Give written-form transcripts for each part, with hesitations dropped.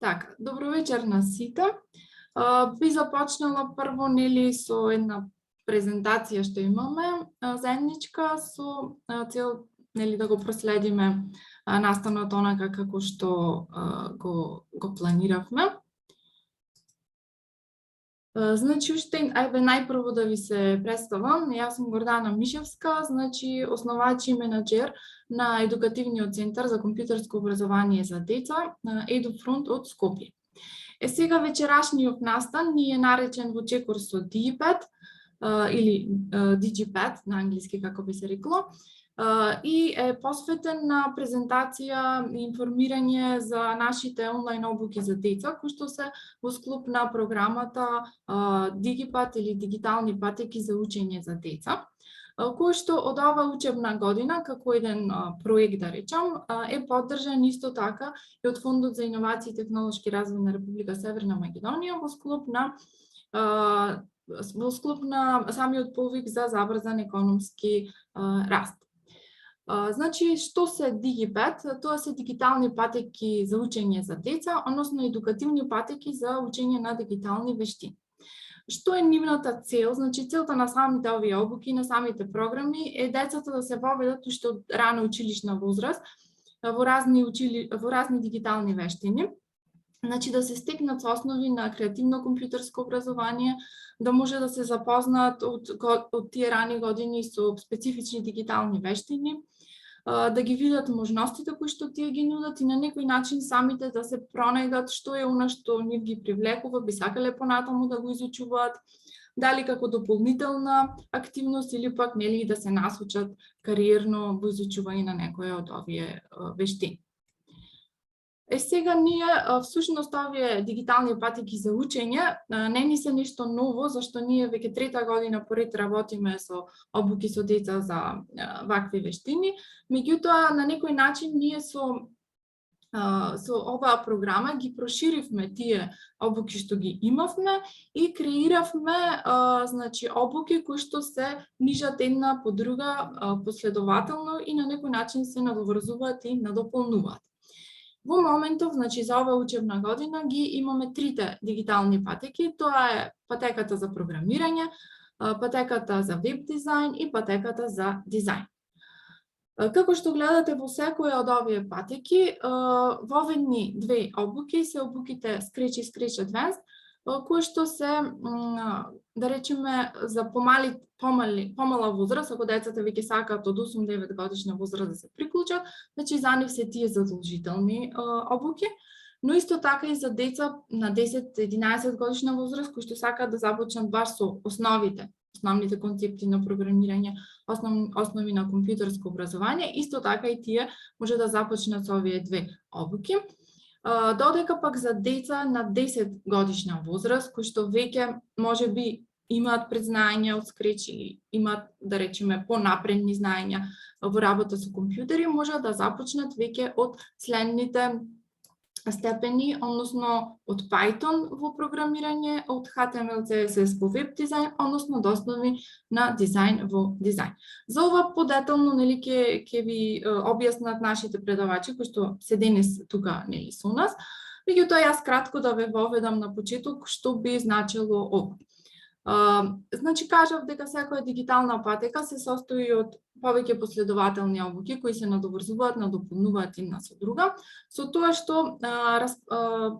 Така, добро вечер на сите. Би започнала прво со една презентација што имаме заедничка со цел да го проследиме настанот онака како што го планиравме. Значи, најпрво да ви се представам, јас сум Гордана Мишевска, значи основач и менаџер на Едукативниот центар за компјутерско образование за деца на EduFront од Скопје. Сега вечерашниот настан ни е наречен во чекор со DigiPad или DigiPad на англиски како би се рекло, и е посветен на презентација и информирање за нашите онлайн обуки за деца, кои што се во склоп на програмата DigiPad или дигитални патеки за учење за деца, кој што од оваа учебна година, како еден проект да речам, е поддржан исто така и од Фондот за иновации и технолошки развој на Република Северна Македонија во склоп на самиот повик за забрзан економски раст. Значи, што се DigiPad? Тоа се дигитални патеки за учење за деца, односно едукативни патеки за учење на дигитални вештини. Што е нивната цел? Значи, целта на самите овие обуки, на самите програми е децата да се воведат уште од рана училишна возраст во разни дигитални вештини. Значи, да се стекнат со основи на креативно компјутерско образование, да може да се запознаат од тие рани години со специфични дигитални вештини, да ги видат можностите кои што тие ги нудат и на некој начин самите да се пронајдат што е она што нив ги привлекува, би сакале понатаму да го изучуваат, дали како дополнителна активност или пак нели да се насочат кариерно во изучување на некоја од овие вештини. Сега ние, всушност, овие дигитални патеки за учење не ни се нешто ново, зашто ние веќе трета година поред работиме со обуки со деца за вакви вештини. Меѓутоа, на некој начин ние со оваа програма ги проширивме тие обуки што ги имавме и креиравме значи обуки кои што се нижат една по друга последователно и на некој начин се надоврзуваат и надополнуваат. Во моментов, значи за оваа учебна година ги имаме трите дигитални патеки, тоа е патеката за програмирање, патеката за веб дизајн и патеката за дизајн. Како што гледате во секоја од овие патеки, воведни две обуки се обуките Scratch и Scratch Advanced, кои што се, да речеме, за помала возраст, ако децата веќе сакаат од 8-9 годишна возраст да се приклучат, значи за нив се тие задолжителни обуки, но исто така и за деца на 10-11 годишна возраст кои што сакаат да започнат баш со основните концепти на програмирање, основи на компјутерско образование, исто така и тие може да започнат со овие две обуки. Додека пак за деца на 10 годишна возраст, кои што веќе можеби имаат предзнаења од Scratch или имаат, да речеме, понапредни знаења во работа со компјутери, може да започнат веќе од следните степени, односно од Python во програмирање, од HTML, CSS во веб дизајн, односно до основи на дизајн во дизајн. За ова подетално нели ќе ви објаснат нашите предавачи кои што се денес тука нели со нас. Меѓутоа јас кратко да ве воведам на почеток што би значило ова. Значи, кажав дека секоја дигитална патека се состои од повеќе последователни обуки кои се надоврзуваат, надополнуваат една со друга, со тоа што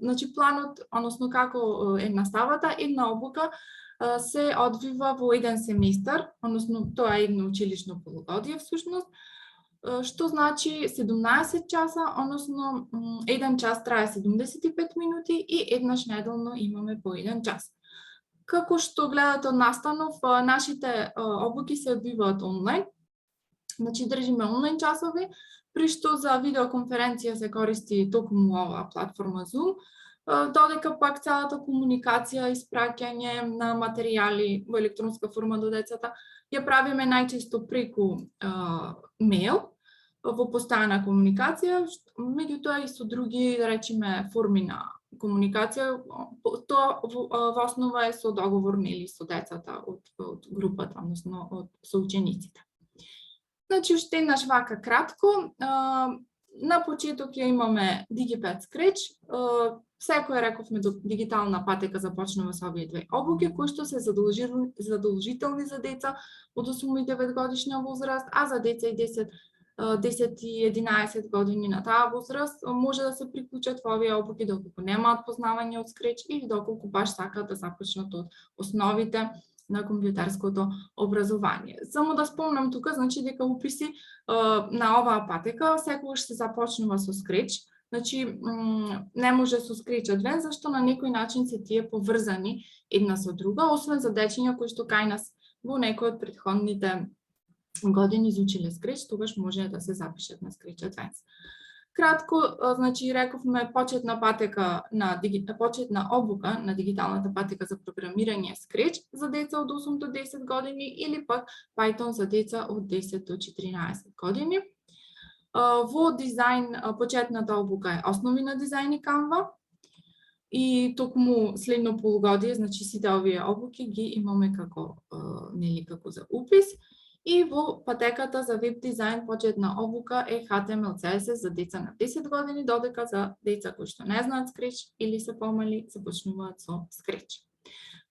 значи планот, односно како е наставата, една обука се одвива во еден семестар, односно тоа е едно училишно полугодие всушност, што значи 17 часа, односно еден час трае 75 минути и еднаш неделно имаме по еден час. Како што гледате од настанов, нашите обуки се одвиваат онлайн, значи држиме онлайн часови, при што за видеоконференција се користи токму оваа платформа Zoom, додека пак целата комуникација, испраќање на материјали во електронска форма до децата ја правиме најчесто преку мејл, во постојана комуникација, меѓутоа и со други, да речеме, форми на комуникација, тоа во основа е со договор нели со децата од групата, односно од соучениците. Значи, уште еднаш вака кратко, на почеток ја имаме DigiPad Scratch, секоја рековме дигитална патека започнува со овие две обуки кои што се задолжителни за деца од 8 и 9 годишна возраст, а за деца и 10 и 11 години на таа возраст може да се приклучат во овие обуки доколку немаат познавање од Scratch или доколку баш сакаат да започнат од основите на компјутерското образование. Само да спомнам тука, значи дека уписи на оваа патека секогаш се започнува со Scratch. Значи, не може со Scratch Advanced, зашто на некој начин се тие поврзани една со друга, освен за дечиња кои што кај нас во некој од претходните години изучиле Scratch, тогаш може да се запишат на Scratch Advanced. Кратко, значи рековме почетна патека почетна обука на дигиталната патека за програмирање Scratch за деца од 8 до 10 години или пак Python за деца од 10 до 14 години. Во дизајн почетната обука е основи на дизајн и Canva и токму следно полугодие, значи сите овие обуки ги имаме како за упис. И во патеката за веб дизајн почетна обука е HTML CSS за деца на 10 години, додека за деца кои што не знаат Scratch или се помали, започнуваат со Scratch.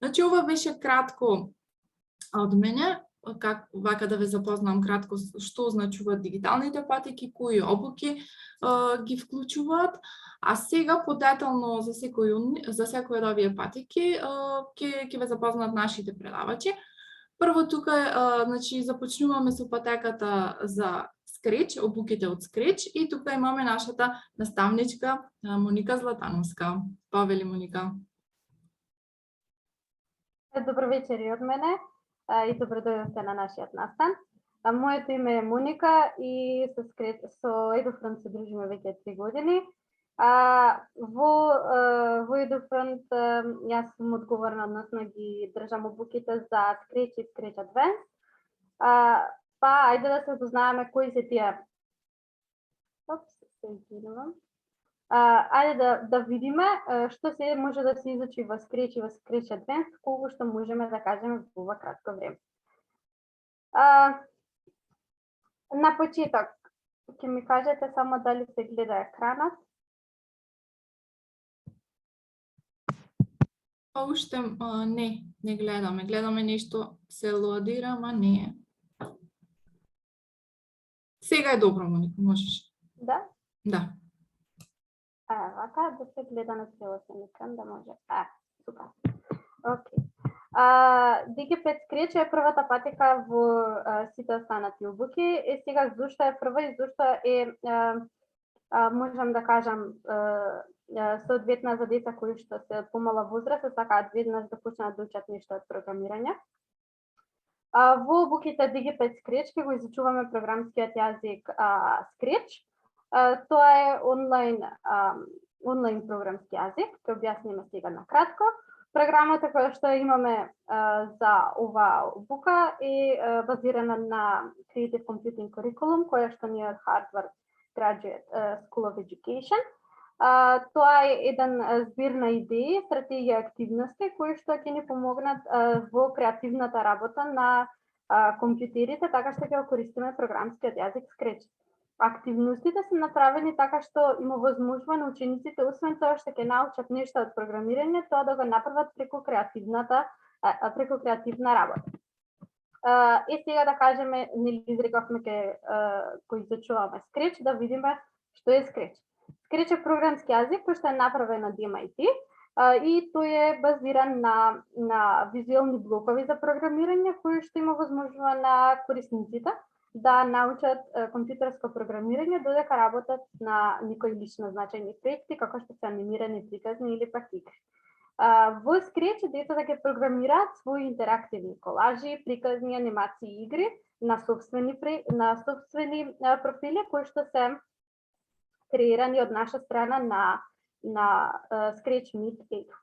Значи ова беше кратко од мене, вака да ве запознам кратко што означуваат дигиталните патеки, кои обуки ги вклучуваат, а сега подетално за секој од овие патеки ќе ве запознаат нашите предавачи. Прво тука, значи, започнуваме со патеката за Scratch, обуките од Scratch и тука имаме нашата наставничка Моника Златановска. Повели, Моника. Добро вечер и од мене и добро дојдовте на нашиот настан. Моето име е Моника и со EduFront се дружиме веќе 3 години. Во EduFront јас сум одговорна, односно ги држам обуките за Scratch и Scratch Advanced. Па, ајде да се запознаеме кои се тие. Ајде да видиме што се може да се изучи во Scratch и во Scratch Advanced, колку што можеме да кажеме во ова кратко време. На почеток, ќе ми кажете само дали се гледа екранот. Уште не гледаме. Гледаме нешто се лодира, ама не е. Сега е добро, Моника, можеш. Да? Да. Вака да се гледа на целосен екран, да може. Супер. Окей. DigiPad Scratch е првата патека во сите останати обуки. Сега зошто е прва и зошто е можам да кажам соодветна за деца кои што се помала возраст, сакаат веднаш да почнат да учат нешто од програмирање. Во обуките DigiPad Scratch ќе го изучуваме програмскиот јазик Scratch. Тоа е онлайн програмски јазик, ќе објасниме сега на кратко. Програмата која што имаме за ова обука е базирана на Creative Computing Curriculum, која што ни е од Harvard Graduate School of Education. Тоа е еден збир на идеи, стратегија и активности кои што ќе ни помогнат во креативната работа на компјутерите, така што ќе го користиме програмскиот јазик Scratch. Активностите се направени така што има возможност на учениците, освен тоа што ќе научат нешто од програмирање, тоа да го направат преку креативна работа. И сега да кажеме, нели изрековме кој изучуваме Scratch, да видиме што е Scratch. Scratch е програмски јазик кој што е направен од MIT и тој е базиран на визуелни блокови за програмирање кои што има возможност на корисниците да научат компјутерско програмирање додека работат на некои лично значајни проекти како што се анимирани приказни или пак игри. Во Scratch децата ќе програмираат своји интерактивни колажи, приказни, анимации и игри на сопствени профили кои што се креирани од наша страна на Scratch Meet Edu.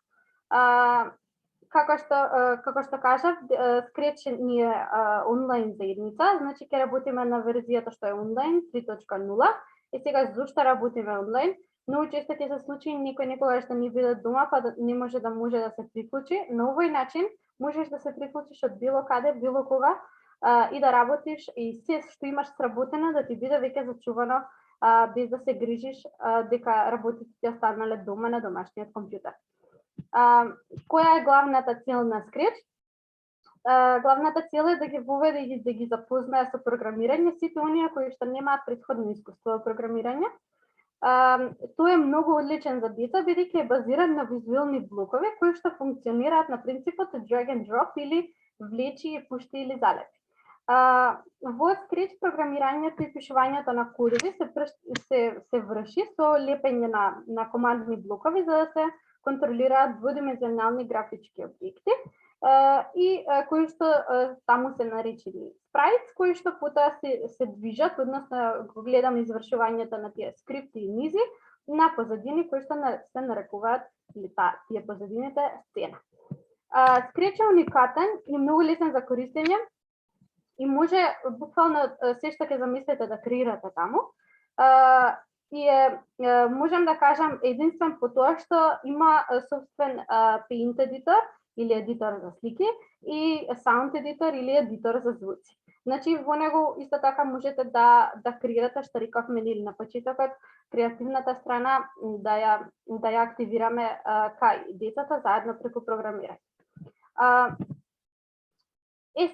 Како што кажав, Scratch ни е онлайн заедница, значи ќе работиме на верзијата што е онлайн 3.0 и сега зошто работиме онлайн? Многу често ќе се случи некогаш да не биде дома, па не може да се приклучи. На овој начин можеш да се приклучиш од било каде, било кога и да работиш и се што имаш сработено да ти биде веќе зачувано без да се грижиш дека работите ти останале дома на домашниот компјутер. Која е главната цел на Scratch? Главната цел е да ги воведе и да ги запознае со програмирање сите оние кои што немаат претходно искуство во програмирање. Тој е многу одличен за деца, бидејќи е базиран на визуелни блокови кои што функционираат на принципот drag and drop или влечи и пушти или залепи. Во Scratch програмирањето и пишувањето на кодови се врши со лепење на командни блокови за да се контролираат дводимензионални графички објекти и кои што таму се наречени sprites, кои што потоа се движат, односно го гледаме извршувањето на тие скрипти и низи на позадини кои што се нарекуваат или тие позадините сцена. Scratch е уникатен и многу лесен за користење и може буквално се што ќе замислите да креирате таму. И можам да кажам единствен по тоа што има собствен Paint Editor или едитор за слики и Sound Editor или едитор за звуци. Значи во него исто така можете да креирате, што рековме на почетокот, креативната страна да ја активираме кај децата заедно преку програмирање.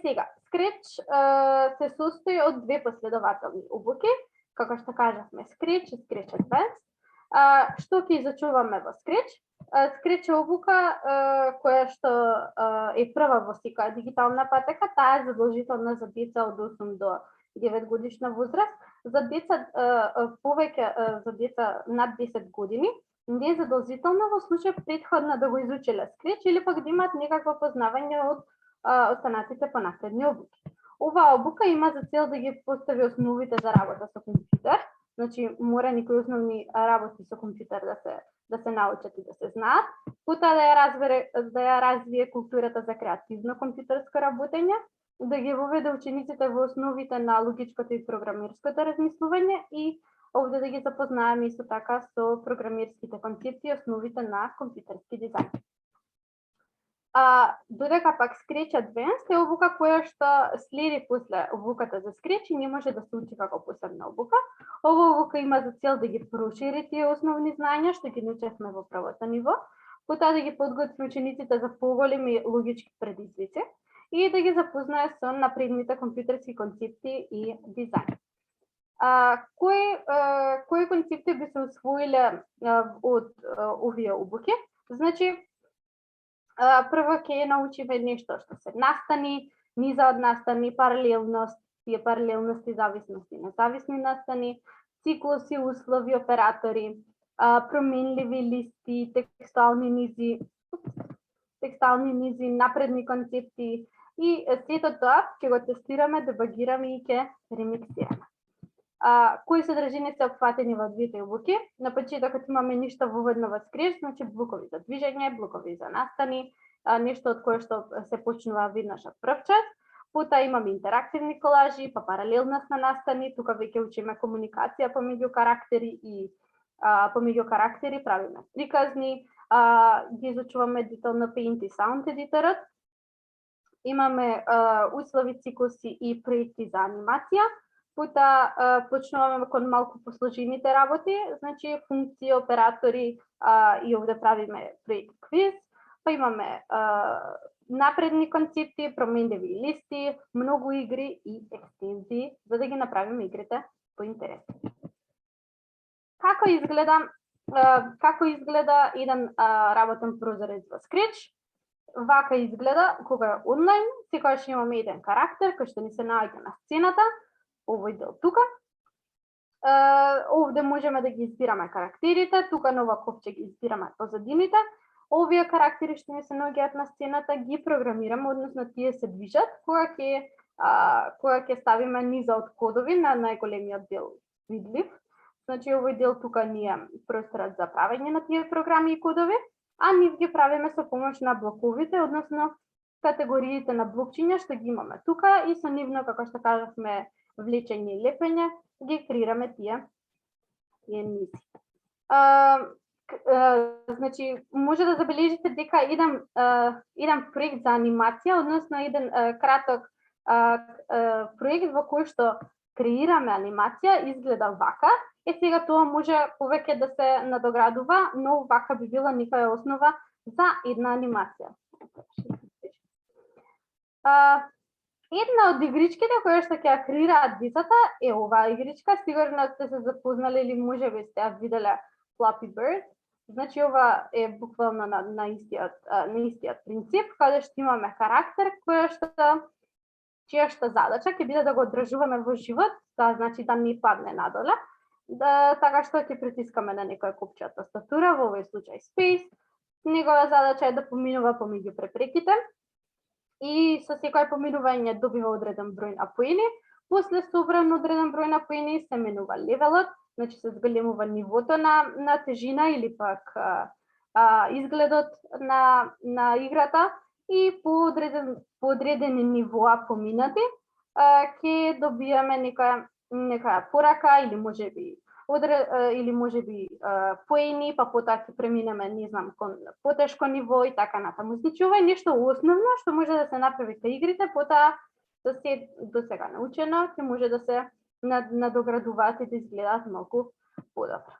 Сега, Scratch се состои од две последователни обуки, како што кажавме, Scratch и Scratch Advanced. Што ќе изучуваме во Scratch? Scratch е обука која што е прва во секоја дигитална патека, таа е задолжителна за деца од 8 до 9 годишна возраст. За деца повеќе за деца над 10 години не е задолжително во случај претходно да го изучиле Scratch или пак да имаат некакво познавање од останатите понатредни обуки. Оваа обука има за цел да ги постави основите за работа со компјутер, значи мора некои основни работи со компјутер да се научат и да се знаат, потоа да ја развие културата за креативно компјутерско работење, да ги воведе учениците во основите на логичкото и програмерското размислување и овде да ги запознаеме исто така со програмерските концепти и основите на компјутерски дизајн. Додека пак Scratch Advanced е обука која што следи после обуката за Scratch и не може да се учи како посебна обука. Ова обука има за цел да ги прошири тие основни знања што ги научевме во првото ниво, потоа да ги подготви учениците за поголеми логички предизвици и да ги запознае со напредните компјутерски концепти и дизајн. Кои концепти би се усвоиле од овие обуки? Значи, прво ќе научиме нешто што се настани, низа од настани, паралелност, тие паралелности, зависности, независни настани, циклуси, услови, оператори, променливи листи, текстуални низи, напредни концепти и сето тоа ќе го тестираме, дебагираме и ќе ремиксираме. Кои содржини се опфатени во двете обуки? На почетокот имаме ништо воведно во Scratch, значи блокови за движење, блокови за настани, нешто од кое што се почнува веднаш од прв час. Потоа имаме интерактивни колажи, па паралелност на настани, тука веќе учиме комуникација помеѓу карактери и правиме приказни, ги изучуваме детално Paint и Sound едиторот. Имаме услови, циклуси и проекти за анимација. Потоа почнуваме кон малку посложените работи, значи функции, оператори и овде правиме проект квиз, па имаме напредни концепти, променливи листи, многу игри и екстензии, за да ги направиме игрите поинтересни. Како изгледа еден работен прозорец во Scratch? Вака изгледа кога е онлайн, секогаш имаме еден карактер кој што ни се наоѓа на сцената, овој дел тука. Овде можеме да ги избираме карактерите, тука на ова копче ги избираме позадините. Овие карактери што ни се наоѓаат на сцената ги програмираме, односно тие се движат кога ќе ставиме низа од кодови на најголемиот дел видлив. Значи овој дел тука ни е просторот за правење на тие програми и кодови, а нив ги правиме со помош на блоковите, односно категориите на блокчиња што ги имаме тука и со нивно, како што кажавме, влечење и лепење, ги креираме тие низи. Значи, може да забележите дека еден проект за анимација, односно еден краток проект во кој што креираме анимација, изгледа вака Сега тоа може повеќе да се надоградува, но вака би била некоја основа за една анимација. Една од игричките која што ќе ја креираат децата е оваа игричка. Сигурно сте се запознали или можеби сте ја виделе Flappy Bird. Значи ова е буквално на истиот принцип, каде што имаме карактер чија задача ќе биде да го одржуваме во живот, тоа значи да не падне надоле, така што ќе притискаме на некоја копче од тастатура, во овој случај Space. Негова задача е да поминува помеѓу препреките и со секој поминување добива одреден број на поени. После собран одреден број на поени се менува левелот, значи се зголемува нивото на тежина или пак изгледот на играта и по одредени нивоа поминати ќе добиеме некоја порака или можеби поени, па потоа ќе преминеме, не знам, кон потешко ниво и така натаму. Значи ова е нешто основно што може да се направи кај игрите, потоа да се до сега научено, ќе може да се надоградуваат и да изгледаат малку подобро.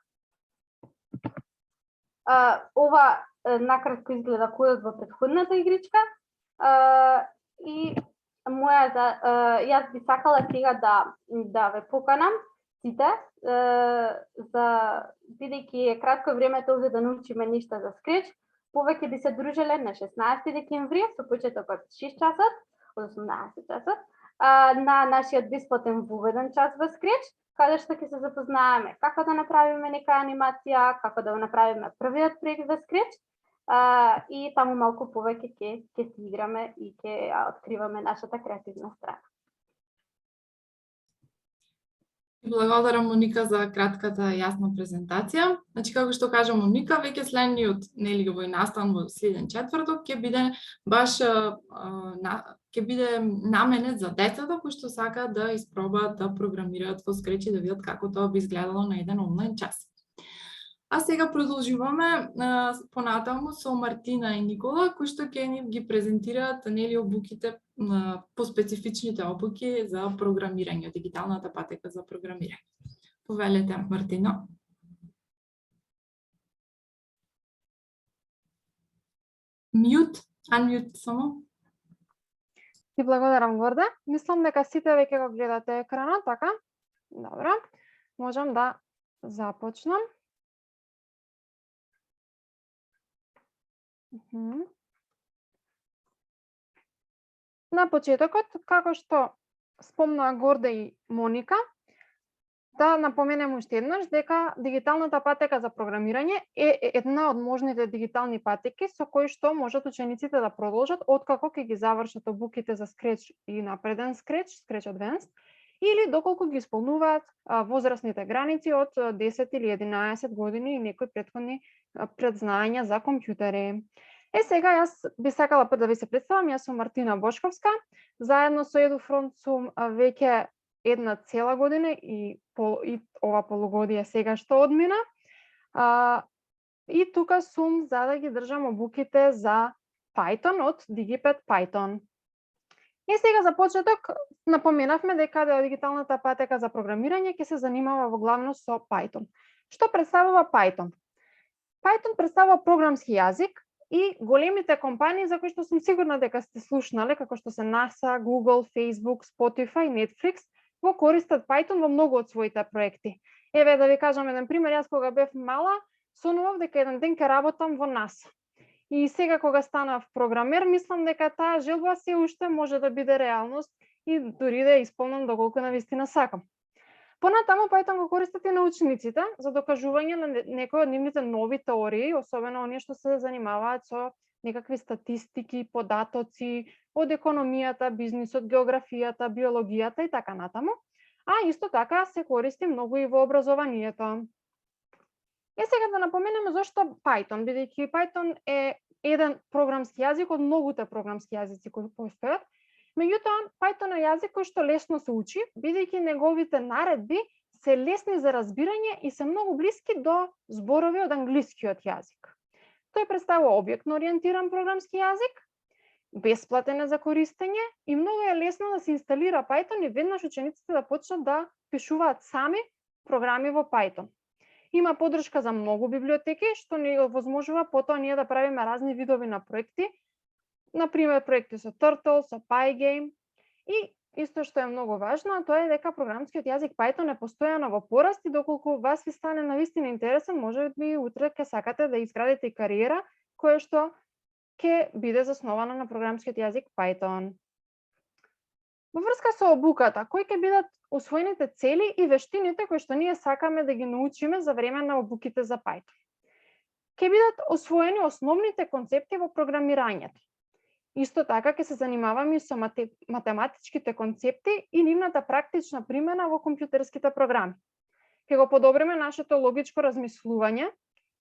Ова накратко изгледа кодот во претходната игричка и јас би сакала сега да ве поканам сите, бидејќи е кратко времето овде да научиме нешта за Scratch. Повеќе би се дружеле на 16 декември со почеток од 6 часот, од 18 часот, на нашиот бесплатен воведен час во Scratch, каде што ќе се запознаеме како да направиме нека анимација, како да го направиме првиот проект во Scratch, и таму малку повеќе ќе се играме и ќе откриваме нашата креативна страна. Благодарам, Моника, за кратката јасна презентација. Значи, како што кажа Моника, веќе следниот овој настан во следен четврток ќе биде баш ќе биде наменет за децата кои што сакаат да испробаат да програмираат во Scratch и да видат како тоа би изгледало на еден онлайн час. А сега продолжуваме понатаму со Мартина и Никола, кои што ќе ни ги презентираат обуките по специфичните обуки за програмирање, дигиталната патека за програмирање. Повелете, Мартино. Unmute само. Ти благодарам, Горда. Мислам дека сите веќе го гледате екранот, така? Добро. Можам да започнам. На почетокот, како што спомнаа Горда и Моника, да напоменем уште еднаш дека дигиталната патека за програмирање е една од можните дигитални патеки со кои што можат учениците да продолжат откако ќе ги завршат обуките за Scratch и напреден Scratch, Scratch Advanced, или доколку ги исполнуваат возрастните граници од 10 или 11 години и некои претходни предзнаења за компјутери. Сега јас би сакала да ви се представам, јас сум Мартина Бошковска, заедно со EduFront сум веќе една цела година и ова полугодие сега што одмина. И тука сум за да ги држам обуките за Python од DigiPad Python. И сега за почеток напоменавме дека дигиталната патека за програмирање ќе се занимава во главно со Python. Што представува Python? Python представува програмски јазик и големите компании за кои што сум сигурна дека сте слушнале, како што се NASA, Google, Facebook, Spotify, Netflix, го користат Python во многу од своите проекти. Еве да ви кажам еден пример, јас кога бев мала, сонував дека еден ден ќе работам во NASA. И сега кога станав програмер, мислам дека таа желба се уште може да биде реалност и дури да ја исполнам доколку навистина сакам. Понатаму Python го користат и на учениците за докажување на некои од нивните нови теории, особено оние што се занимаваат со некакви статистики, податоци од економијата, бизнисот, географијата, биологијата и така натаму. А исто така се користи многу и во образованието. Сега да напоменеме зошто Python, бидејќи Python е еден програмски јазик од многуте програмски јазици кои постојат. Меѓутоа, Python е јазик кој што лесно се учи, бидејќи неговите наредби се лесни за разбирање и се многу блиски до зборови од англискиот јазик. Тој представува објектно ориентиран програмски јазик, бесплатен е за користење и многу е лесно да се инсталира Python и веднаш учениците да почнат да пишуваат сами програми во Python. Има поддршка за многу библиотеки, што ни овозможува потоа ние да правиме разни видови на проекти, например проекти со Turtle, со Pygame, и исто што е многу важно, тоа е дека програмскиот јазик Python е постојано во пораст и доколку вас ви стане навистина интересен, може би утре ќе сакате да изградите кариера која што ќе биде заснована на програмскиот јазик Python. Во врска со обуката, кои ќе бидат усвоените цели и вештините кои што ние сакаме да ги научиме за време на обуките за Python? Ќе бидат усвоени основните концепти во програмирањето. Исто така ќе се занимаваме и со математичките концепти и нивната практична примена во компјутерските програми. Ќе го подобриме нашето логичко размислување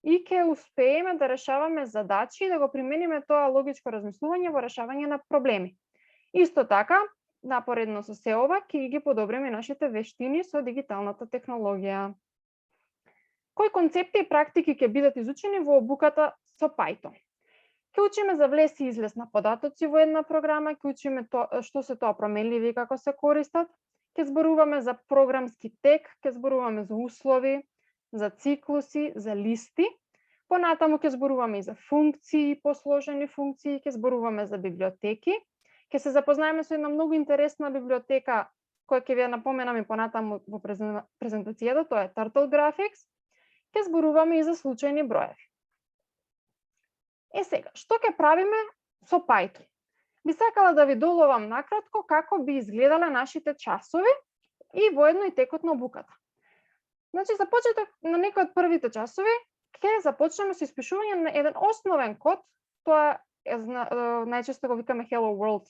и ќе успееме да решаваме задачи и да го примениме тоа логичко размислување во решавање на проблеми. Исто така, напоредно со се ова, ќе ги подобриме нашите вештини со дигиталната технологија. Кои концепти и практики ќе бидат изучени во обуката со Python? Ќе учиме за влез и излез на податоци во една програма, ќе учиме што се тоа променливи и како се користат, ќе зборуваме за програмски тек, ќе зборуваме за услови, за циклуси, за листи. Понатаму ќе зборуваме и за функции, посложени функции, ќе зборуваме за библиотеки. Ќе се запознаеме со една многу интересна библиотека која ќе ви ја напоменам и понатаму во презентацијата, тоа е Turtle Graphics. Ќе зборуваме и за случајни броеви. Сега, што ќе правиме со Python? Би сакала да ви доловам накратко како би изгледале нашите часови и воедно и текот на обуката. Значи, за почеток на некои од првите часови ќе започнеме со испишување на еден основен код, тоа е најчесто го викаме Hello World,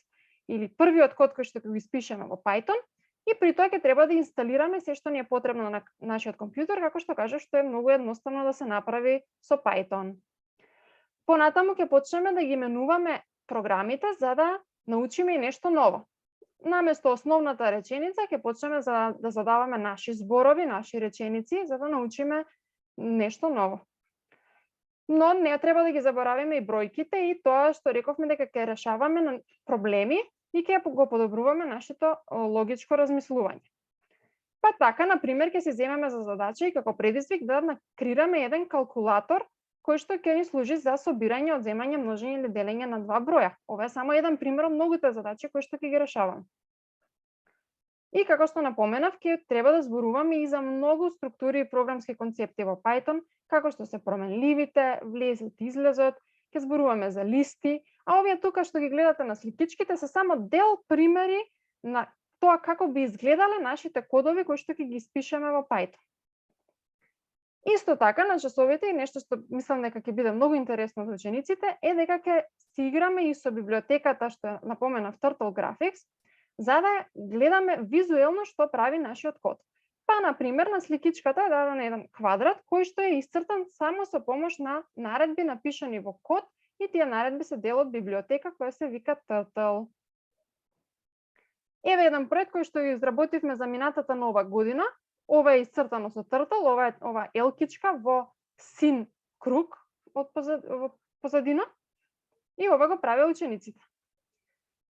или првиот код кој што ќе го испишеме во Python, и при тоа ќе треба да инсталираме се што ни е потребно на нашиот компјутер, како што кажа, што е многу едноставно да се направи со Python. Понатаму ќе почнеме да ги именуваме програмите за да научиме и нешто ново. Наместо основната реченица ќе почнеме да задаваме наши зборови, наши реченици за да научиме нешто ново. Но не треба да ги забораваме и бројките и тоа што рековме дека ќе решаваме проблеми и ќе го подобруваме нашето логичко размислување. Па така, например, ќе се земеме за задача и како предизвик да накреираме еден калкулатор кој што ќе ни служи за собирање, одземање, множење или делење на два броја. Ова е само еден пример од многуте задачи кои што ќе ги решаваме. И како што напоменав, ќе треба да зборуваме и за многу структури и програмски концепти во Python, како што се променливите, влезот и излезот, ќе зборуваме за листи, а овие тука што ги гледате на сликичките се само дел примери на тоа како би изгледале нашите кодови кои што ќе ги испишеме во Python. Исто така, на часовите и нешто што мислам дека ќе биде многу интересно за учениците е дека ќе се играме и со библиотеката што напоменав Turtle Graphics, за да гледаме визуелно што прави нашиот код. Па, например, на сликичката е даден еден квадрат кој што е исцртан само со помош на наредби напишани во код и тие наредби се дел од библиотека која се вика Turtle. Еве еден проект кој што го изработивме за минатата нова година. Ова е исцртано со Turtle, ова елкичка во син круг во позадина и ова го правеа учениците.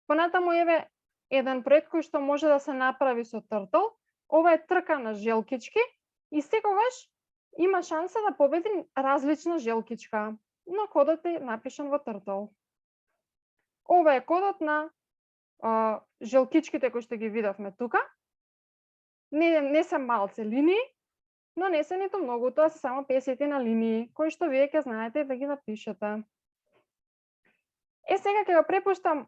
Понатаму еве еден проект кој што може да се направи со Turtle. Ова е трка на желкички и секогаш има шанса да победи различна желкичка, но кодот е напишан во Turtle. Ова е кодот на желкичките кои што ги видовме тука. Не се малце линии, но не се ниту многу, тоа се само 50 на линии, кои што вие ќе знаете да ги напишете. Сега ќе го препуштам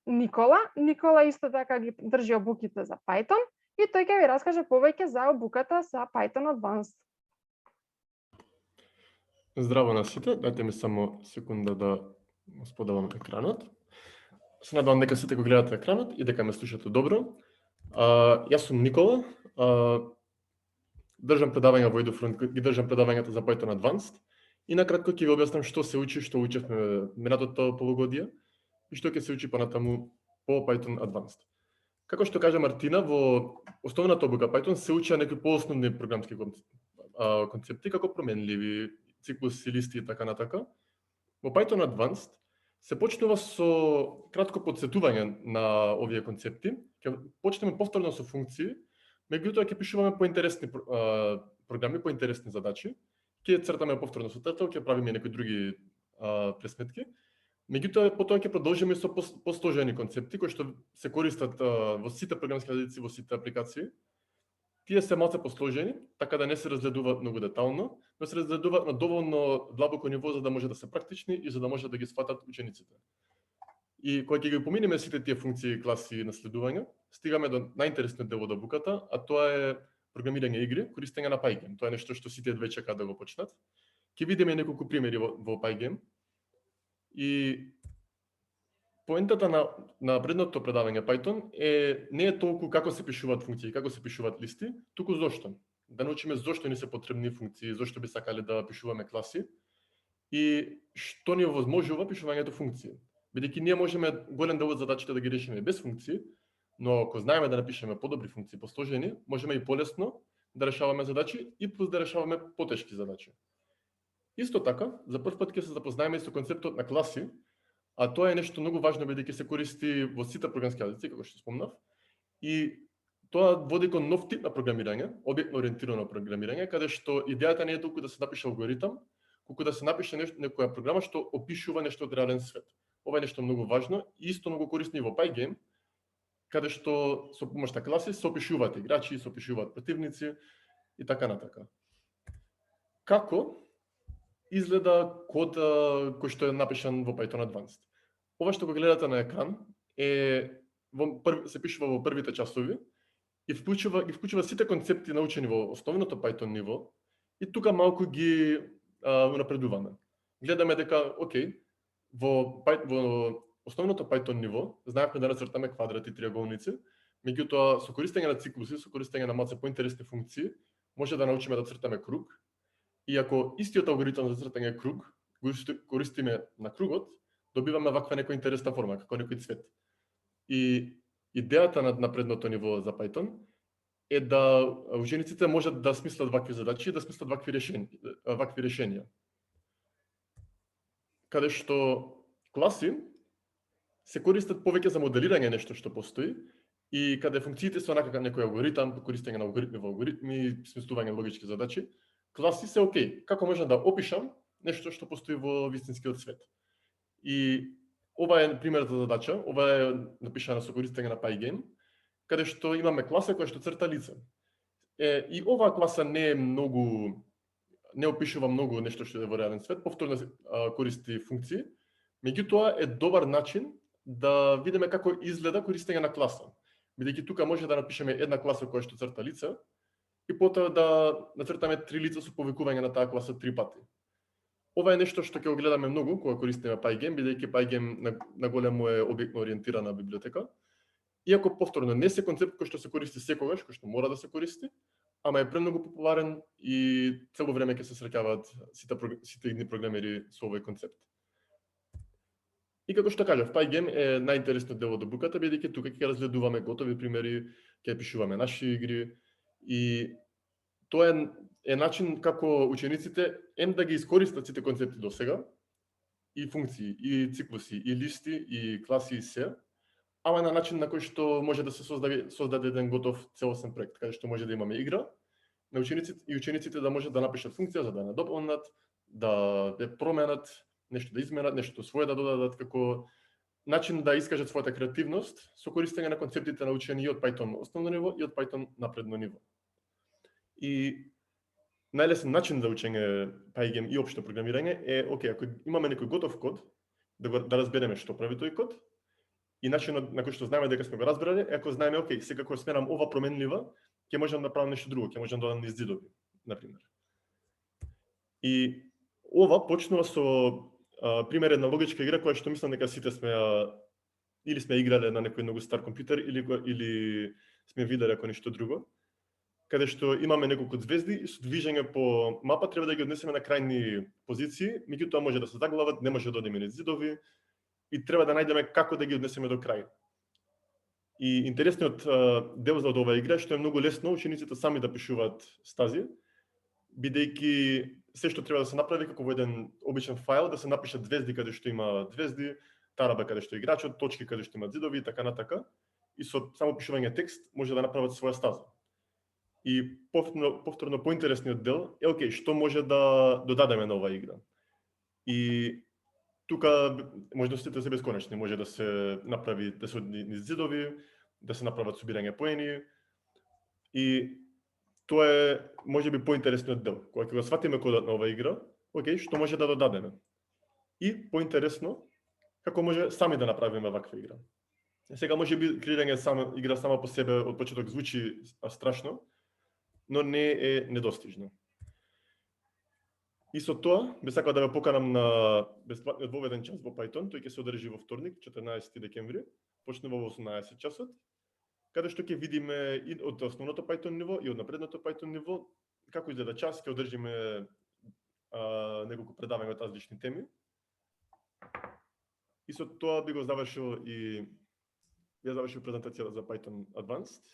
Никола. Никола исто така ги држи обуките за Python и тој ќе ви раскаже повеќе за обуката за Python Advanced. Здраво на сите, дайте ми само секунда да споделам екранот. Се надевам дека сите го гледате екранот и дека ме слушате добро. Јас сум Никола, држам предавања во Edufront, ги држам предавањата за Python Advanced и накратко ќе ви објаснам што се учи, што учевме минатото полугодие и што ќе се учи понатаму по Python Advanced. Како што кажа Мартина, во основната обука Python се учеа некои поосновни програмски концепти како променливи, циклуси, листи и така натака. Во Python Advanced се почнува со кратко подсетување на овие концепти. Ќе почнеме повторно со функции, Меѓутоа ќе пишуваме поинтересни програми, поинтересни задачи, ќе цртаме повторно со Turtle, ќе правиме некои други пресметки. Меѓутоа потоа ќе продолжиме со посложени концепти кои што се користат во сите програмски јазици, во сите апликации. Тие се малце посложени, така да не се разгледуваат многу детално, но се разгледуваат на доволно длабоко ниво за да може да се практични и за да може да ги сфатат учениците. И кога ќе ги поминеме сите тие функции, класи и наследување, стигаме до најинтересниот дел од обуката, а тоа е програмирање игри, користење на Pygame. Тоа е нешто што сите едва чекаат да го почнат. Ќе видиме неколку примери во Pygame. И поентата на предното предавање Python не е толку како се пишуваат функции, како се пишуваат листи, туку зошто. Да научиме зошто ни се потребни функции, зошто би сакале да пишуваме класи и што ни овозможува пишувањето функции. Бидејќи ние можеме голем дел од задачите да ги решиме без функции, но ако знаеме да напишеме подобри функции, посложени, можеме и полесно да решаваме задачи и плюс да решаваме потешки задачи. Исто така, за прв пат ќе се запознаеме со концептот на класи, а тоа е нешто многу важно бидејќи се користи во сите програмски јазици, како што спомнав, и тоа води кон нов тип на програмирање, објектно ориентирано програмирање, каде што идејата не е толку да се напише алгоритам, колку да се напише некоја програма што опишува нешто од реален свет. Ова е нешто многу важно и исто многу корисно и во Pygame, каде што со помош на класи се опишуваат играчи, се опишуваат противници и така натака. Како изгледа код кој што е напишан во Python Advanced? Ова што го гледате на екран се пишува во првите часови и вклучува сите концепти научени во основното Python ниво и тука малку ги напредуваме. Гледаме дека, окей, во основното Python ниво знаевме да нацртаме квадрати, триаголници, меѓутоа со користење на циклуси, со користење на малце поинтересни функции, може да научиме да цртаме круг. И ако истиот алгоритам за цртање круг го користиме на кругот, добиваме ваква некоја интересна форма, како некој цвет. И идејата на предното ниво за Python е да учениците можат да смислат вакви задачи, да смислат вакви решенија. Каде што класи се користат повеќе за моделирање нешто што постои и каде функциите се онака некој алгоритам, користење на алгоритми во алгоритми, смислување логички задачи, класи се окей. Како можам да опишам нешто што постои во вистинскиот свет? И ова е примерната задача, ова е напишана со користење на Pygame, каде што имаме класа која што црта лице. И оваа класа не опишува многу нешто што е во реален свет, повторно користи функции, меѓутоа е добар начин да видиме како изгледа користење на класа. Бидејќи тука може да напишеме една класа која што црта лице и потоа да нацртаме 3 лица со повикување на таа класа 3 пати. Ова е нешто што ќе го гледаме многу кога користиме Pygame, бидејќи Pygame на големо е објектно ориентирана библиотека. Иако повторно не се концепт кој што се користи секогаш, кој што мора да се користи, ама е премногу популарен и цело време ќе се среќаваат сите идни програмери со овој концепт. И како што кажав, Pygame е најинтересниот дел од обуката, бидејќи тука ќе разгледуваме готови примери, ќе пишуваме наши игри и тоа е начин како учениците да ги искористат сите концепти до сега, и функции, и циклуси, и листи, и класи и се, ама на начин на кој што може да се создаде еден готов целосен проект, каде што може да имаме игра на учениците и учениците да можат да напишат функција за да ја надополнат, да ја променат, нешто да изменат, нешто свое да додадат како начин да искажат својата креативност со користење на концептите научени и од Python основно ниво и од Python напредно ниво. И најлесен начин за учење Pygame и општо програмирање е, окей, ако имаме некој готов код, да разбереме што прави тој код, и начинот на кој што знаеме дека сме го разбрале, е ако знаеме, окей, сега кога сменам ова променлива, ќе можам да правам нешто друго, ќе можам да додам низ зидови, например. И ова почнува со пример една логичка игра која што мислам дека сите сме или сме играле на некој многу стар компјутер или сме виделе ако нешто друго, каде што имаме неколку звезди и со движење по мапа треба да ги однесеме на крајни позиции, меѓутоа може да се заглават, не може да одиме низ зидови и треба да најдеме како да ги однесеме до крај. И интересниот дел за оваа игра е што е многу лесно учениците сами да пишуваат стази, бидејќи се што треба да се направи како во еден обичен файл, да се напишат звезди каде што има звезди, тараба каде што е играчот, точки каде што има зидови и така натака. И со само пишување текст може да направат своја стаза. И повторно поинтересниот дел е, окей, што може да додадеме на оваа игра. И тука можностите се бесконечни, може да се направи, да се низ зидови, да се направат собирање поени, и тоа е можеби поинтересниот дел. Кога ќе го сватиме кодот на оваа игра, окей, што може да додадеме. И поинтересно, како може сами да направиме ваква игра. Сега можеби креирање игра сама по себе од почеток звучи страшно, но не е недостижно. И со тоа, би сакал да ве поканам на бесплатниот воведен час во Python, тој ќе се одржи во вторник, 14 декември, почнува во 18 часот, каде што ќе видиме и од основното Python ниво и од напредното Python ниво како изгледа час, ќе одржиме неколку предавања од различни теми. И со тоа би го завршил презентацијата за Python Advanced.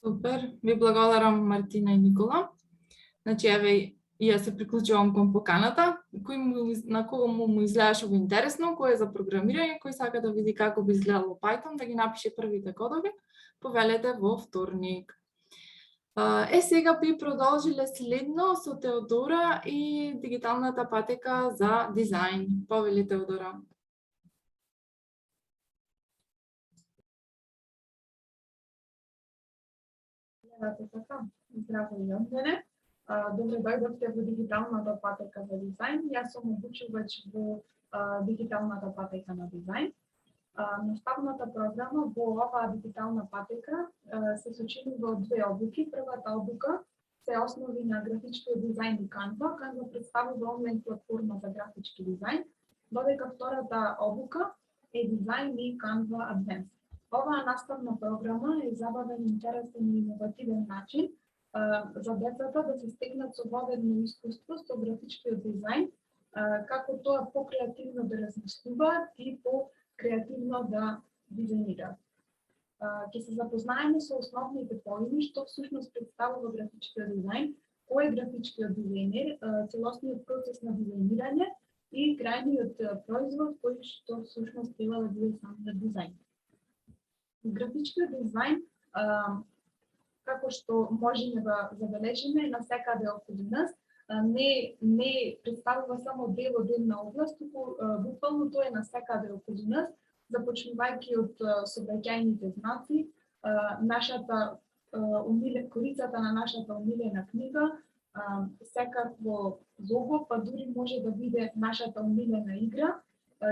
Супер, ви благодарам Мартина и Никола. Значи, еве, и ја се приклучувам кон поканата, на кого му изгледаше во интересно, кој е за програмирање, кој сака да види како би изгледало Python, да ги напише првите кодови, повелете во вторник. Сега би продолжиле следно со Теодора и дигиталната патека за дизајн. Повели, Теодора. Здраво и од мене. Добре дојдовте во дигиталната патека за дизајн. Јас сум обучувач во дигиталната патека на дизајн. Наставната програма во оваа дигитална патека се сочинува од две обуки. Првата обука се основи на графичкиот дизајн и Canva. Canva представува онлайн платформа за графички дизајн, додека втората обука е дизајн и Canva Advanced. Оваа наставна програма е забавен, интересен и иновативен начин за децата да се стекнат совладено искуство со графичкиот дизајн, како тоа покреативно да размислуваат и покреативно да дизајнираат. Ќе се запознаеме со основните поими, што всушност представува графичкиот дизајн, кој е графичкиот дизајнер, целосниот процес на дизајнирање и крајниот производ кој што всушност треба да биде самиот дизајн. Графичкиот дизајн, како што можеме да забележиме навсекаде околу нас, не представува само дел од една област, туку буквално тоа е навсекаде околу нас, започнувајќи од сообраќајните знаци, корицата на нашата омилена книга, секакво лого, па дури може да биде нашата омилена игра,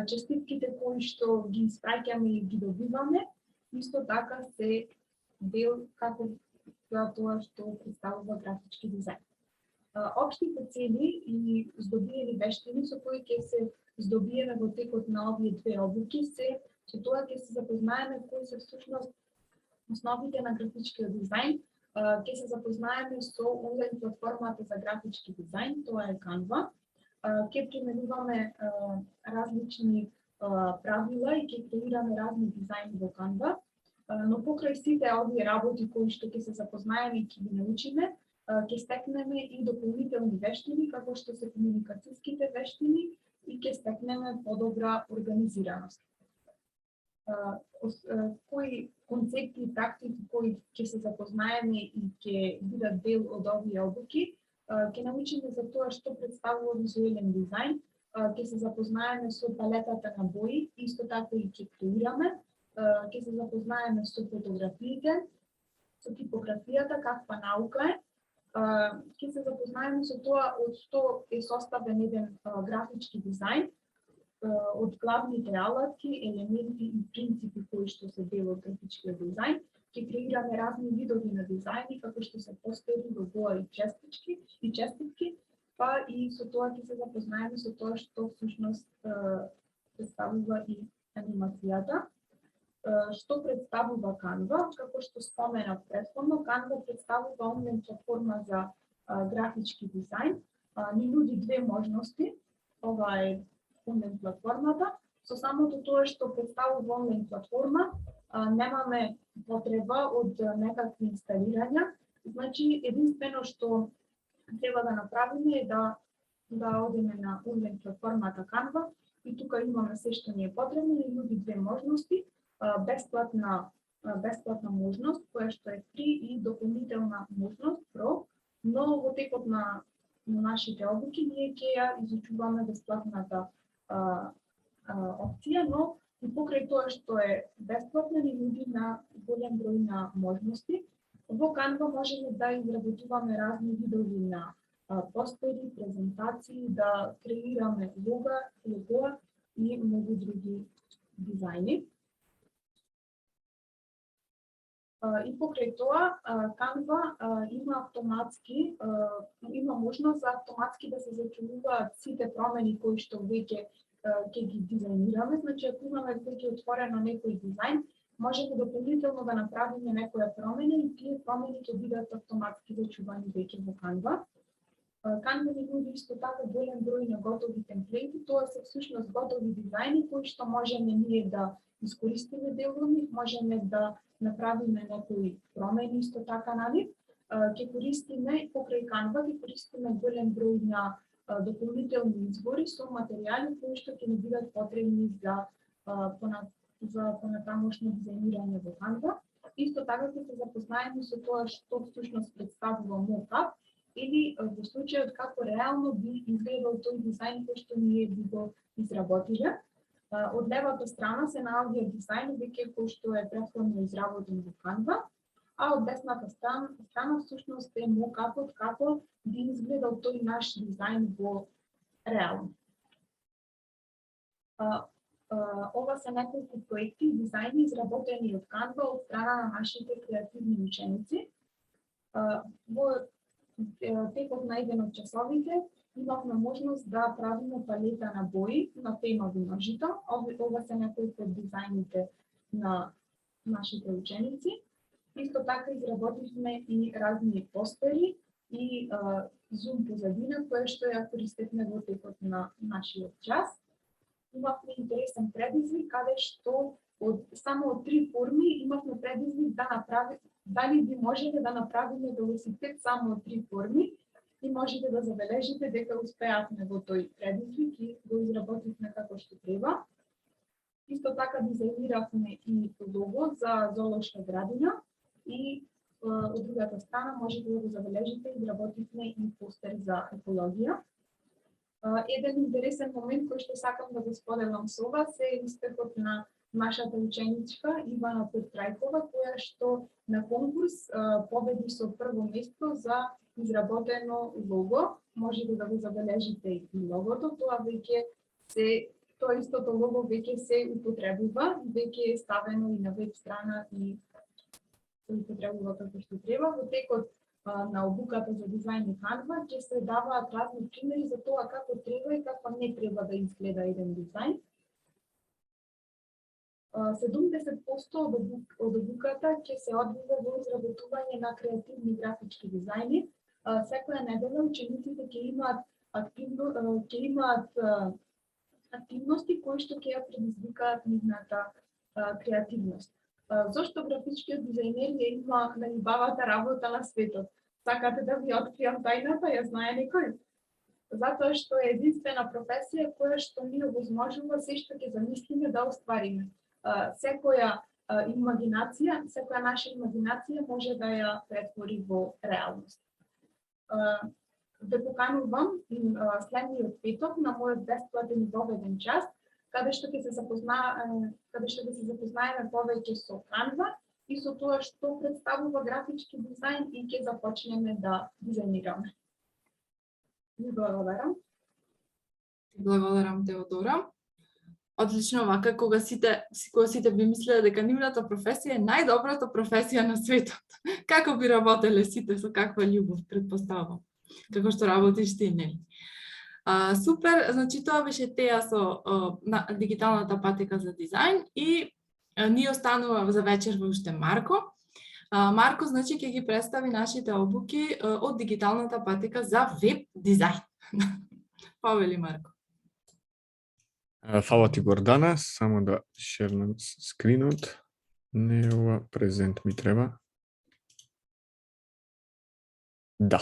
честитките кои што ги испраќаме и ги добиваме, исто така се дел како тоа што представува графички дизајн. Општите цели и здобиени вештини со кои ќе се здобиеме во текот на овие две обуки се со тоа ќе се запознаеме кои се всушност основите на графичкиот дизајн, ќе се запознаеме со онлайн платформата за графички дизајн, тоа е Canva, ќе применуваме различни правила и ќе креираме разни дизајни во Canva, но покрај сите овие работи кои што ќе се запознаеме и ќе ги научиме, ќе стекнеме и дополнителни вештини, како што се комуникацијските вештини и ќе стекнеме подобра организираност. Кои концепти и практики кои ќе се запознаеме и ќе бидат дел од овие обуки, ќе научиме за тоа што представува визуелен дизајн, ќе се запознаеме со палетата на бои, исто така и ќе креираме, ќе се запознаеме со фотографиите, со типографијата, каква наука е, ќе се запознаеме со тоа од што е составен еден графички дизајн, од главните алатки, елементи и принципи кои што се дел од графичкиот дизајн. Ќе креираме разни видови на дизајни, како што се постери, логоа и честитки, па и со тоа ќе се запознаеме со тоа што всушност представува и анимацијата. Што представува Canva, како што споменав претходно, Canva представува онлайн платформа за графички дизајн. Ни нуди две можности. Ова е онлайн платформата. Со самото тоа што представува онлайн платформа, немаме потреба од некакви инсталирања. Значи, единствено што треба да направиме е да одиме на онлайн платформата Canva и тука имаме се што ни е потребно и нуди две можности. Бесплатна бесплатна можност, која што е фри и дополнителна можност, про, но во текот на нашите обуки ние ќе ја изучуваме бесплатната опција, но и покрај тоа што е бесплатна ни нуди на голем број на можности. Во Canva можеме да изработуваме разни видови на постери, презентации, да креираме лого и многу други дизајни. И покрај тоа, Canva има можност за автоматски да се зачувуваат сите промени кои што веќе ќе ги дизајнираме. Значи, ако имаме веќе отворено некој дизајн, можеме дополнително да направиме некоја промена и тие промени ќе бидат автоматски зачувани веќе во Canva. Canva ни нуди исто така голем број на готови темплети, тоа се всушност готови дизајни кои што можеме ние да искористиме дел од нив, можеме да направиме некои промени исто така на нив. Ќе користиме покрај Canva, ќе користиме голем број на дополнителни избори со материјали кои што ќе ни бидат потребни за понатамошно дизајнирање во Canva. Исто така ќе се запознаеме со тоа што всушност представува мокап или во случајот како реално би изгледал тој дизајн кој што ние би го изработиле. Од левата страна се наоѓа дизајн веќе кој што е претходно изработен во Canva, а од десната страна всушност е мокапот како би изгледал тој наш дизајн во реално. Ова се неколку проекти и дизајни изработени од Canva од страна на нашите креативни ученици. Во текот на еден од часовите имавме можност да правиме палета на бои на тема виножито. Ова се неколку од дизајните на нашите ученици. Исто така изработивме и разни постери и Zoom позадина, која што ја користевме во текот на нашиот час. Имавме интересен предизвик, каде што само од 3 форми имавме предизвик дали би можеле да направиме велосипед само од 3 форми и можете да забележите дека успеавме во тој предизвик и го изработивме како што треба. Исто така дизајниравме и лого за зоолошка градина и од другата страна можете да го забележите изработивме и постер за екологија. Еден интересен момент кој што сакам да го споделам со вас е успехот на нашата ученичка Ивана Петрајкова, која што на конкурс победи со прво место за изработено лого. Можете да го забележите и логото, тоа истото лого веќе се употребува, веќе е ставено и на веб страна и се употребува како што треба. Во текот на обуката за дизајн и Canva ќе се даваат разни примери за тоа како треба и како не треба да изгледа еден дизајн. 70% од обуката ќе се одвива во изработување на креативни графички дизајни. Секоја недела учениците ќе имаат активности кои што ќе ја предизвикаат нивната креативност. Зошто графичкиот дизајнер ја има најубавата работа на светот? Сакате да ви откријам тајната, ја знае некој? Затоа што е единствена професија која што ни овозможува се што ќе замислиме да оствариме. Секоја наша имагинација може да ја претвори во реалност. Ве поканувам следниот петок на мојот бесплатен доведен час, каде што ќе се запознаеме повеќе со Canva и со тоа што представува графички дизајн и ќе започнеме да дизајнираме. Ви благодарам. Благодарам, Теодора. Одлично, вака кога сите би мислеле дека нивната професија е најдобрата професија на светот. Како би работеле сите, со каква љубов, предпоставам. Како што работиш ти, нели? Супер, значи тоа беше теја со дигиталната патека за дизајн и ни останува за вечер во уште Марко. Марко, значи, ќе ги представи нашите обуки од дигиталната патека за веб дизајн. Повели, Марко. Фала ти, Гордана, само да шернам скринот. Не ова презент ми треба. Да.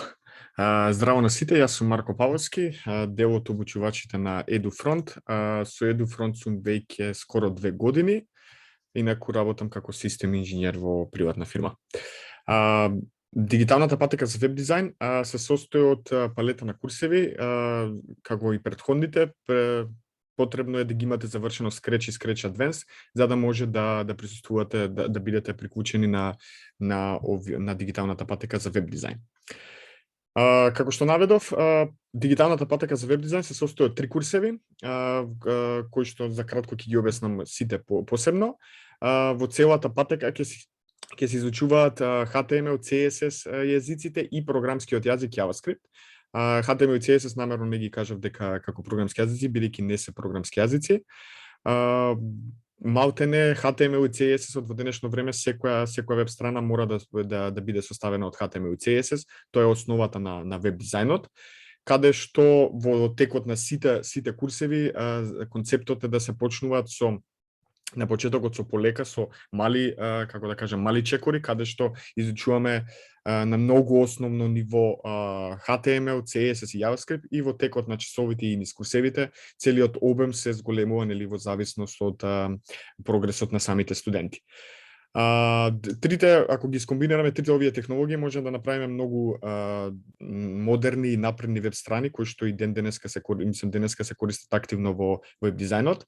Здраво на сите, јас сум Марко Павловски, дел од обучувачите на EduFront. Со EduFront сум веќе скоро 2 години. инаку работам како систем инженер во приватна фирма. Дигиталната патека за веб дизајн се состои од палета на курсеви, како и претходните. Потребно е да ги имате завршено Scratch и Scratch Advanced, за да може да присуствувате, да бидете приклучени на дигиталната патека за веб дизајн. Како што наведов, дигиталната патека за веб дизајн се состои од 3 курсеви, кои што за кратко ќе ги објаснам сите посебно. Во целата патека ќе се изучуваат HTML, CSS јазиците и програмскиот јазик JavaScript. HTML и CSS намерно не ги кажав дека како програмски јазици, бидејќи не се програмски јазици. Малтене HTML и CSS од во денешно време секоја веб страна мора да биде составена од HTML и CSS. Тоа е основата на веб дизајнот, каде што во текот на сите курсеви концептот е да се почнуваат на почетокот со полека, со мали, како да кажам, мали чекори, каде што изучуваме на многу основно ниво HTML, CSS и JavaScript, и во текот на часовите и низ курсевите целиот обем се зголемува во зависност од прогресот на самите студенти. Ако ги скомбинираме трите овие технологии, можеме да направиме многу модерни и напредни веб страни, кои што и денеска се користат активно во веб дизајнот.